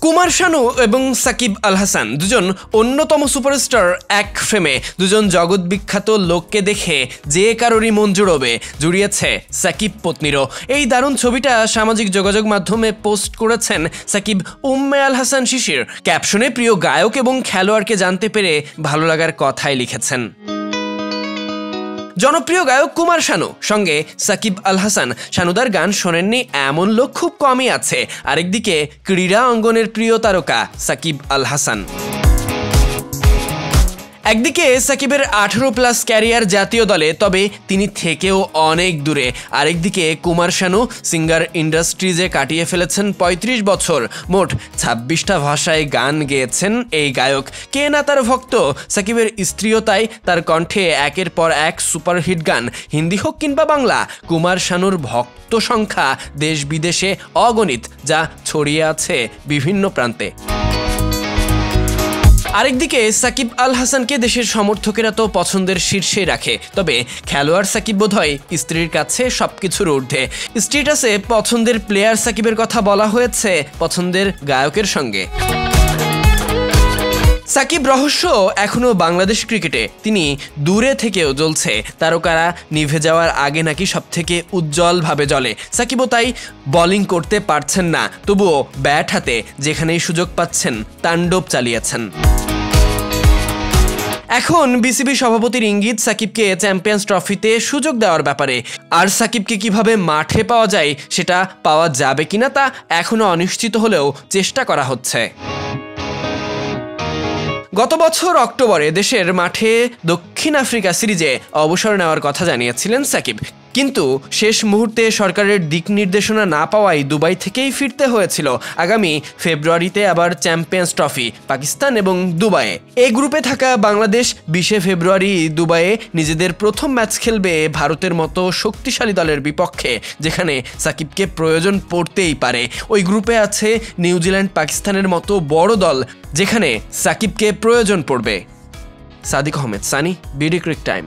কুমার শানু এবং সাকিব আল হাসান দুজন অন্যতম সুপারস্টার এক ফ্রেমে, দুজন জগৎ বিখ্যাত লোককে দেখে যে কারোরই মন জুড়িয়েছে সাকিব পত্নীরও। এই দারুণ ছবিটা সামাজিক যোগাযোগ মাধ্যমে পোস্ট করেছেন সাকিব উম্মে আল হাসান শিশির। ক্যাপশনে প্রিয় গায়ক এবং খেলোয়াড়কে জানতে পেরে ভালো লাগার কথাই লিখেছেন। জনপ্রিয় গায়ক কুমার শানু সঙ্গে সাকিব আল হাসান। শানুদার গান শোনেননি এমন লোক খুব কমই আছে। আরেকদিকে ক্রীড়া অঙ্গনের প্রিয় তারকা সাকিব আল হাসান। একদিকে সাকিবের 18+ ক্যারিয়ার জাতীয় দলে, তবে তিনি থেকেও অনেক দূরে। আরেকদিকে কুমার শানু সিঙ্গার ইন্ডাস্ট্রিজে কাটিয়ে ফেলেছেন 35 বছর। মোট 26টা ভাষায় গান গেয়েছেন এই গায়ক। কে না তার ভক্ত? সাকিবের স্ত্রীও তাই। তার কণ্ঠে একের পর এক সুপারহিট গান, হিন্দি হোক কিংবা বাংলা। কুমার শানুর ভক্ত সংখ্যা দেশ বিদেশে অগণিত, যা ছড়িয়ে আছে বিভিন্ন প্রান্তে। আরেকদিকে সাকিব আল হাসানকে দেশের সমর্থকেরা তো পছন্দের শীর্ষে রাখে, তবে খেলোয়াড় সাকিব বোধহয় স্ত্রীর কাছে সবকিছুর ঊর্ধ্বে। স্ট্যাটাসে পছন্দের প্লেয়ার সাকিবের কথা বলা হয়েছে পছন্দের গায়কের সঙ্গে। সাকিব রহস্য এখনো বাংলাদেশ ক্রিকেটে। তিনি দূরে থেকেও জ্বলছে। তারকারা নিভে যাওয়ার আগে নাকি সবথেকে উজ্জ্বলভাবে জ্বলে। সাকিবও তাই বোলিং করতে পারছেন না, তবুও ব্যাট হাতে যেখানেই সুযোগ পাচ্ছেন তাণ্ডব চালিয়েছেন। এখন বিসিবি সভাপতির ইঙ্গিত সাকিবকে চ্যাম্পিয়ন্স ট্রফিতে সুযোগ দেওয়ার ব্যাপারে। আর সাকিবকে কিভাবে মাঠে পাওয়া যায়, সেটা পাওয়া যাবে কিনা তা এখনো অনিশ্চিত হলেও চেষ্টা করা হচ্ছে। গত বছর অক্টোবরে দেশের মাঠে দক্ষিণ আফ্রিকা সিরিজে অবসর নেওয়ার কথা জানিয়েছিলেন সাকিব, কিন্তু শেষ মুহূর্তে সরকারের দিক নির্দেশনা না পাওয়ায় দুবাই থেকেই ফিরতে হয়েছিল। আগামী ফেব্রুয়ারিতে আবার চ্যাম্পিয়ন্স ট্রফি, পাকিস্তান এবং দুবাইয়ে। এই গ্রুপে থাকা বাংলাদেশ 20 ফেব্রুয়ারি দুবাইয়ে নিজেদের প্রথম ম্যাচ খেলবে ভারতের মতো শক্তিশালী দলের বিপক্ষে, যেখানে সাকিবকে প্রয়োজন পড়তেই পারে। ওই গ্রুপে আছে নিউজিল্যান্ড, পাকিস্তানের মতো বড় দল, যেখানে সাকিবকে প্রয়োজন পড়বে। Sadiq Ahmed, Sunny, BD ক্রিক time.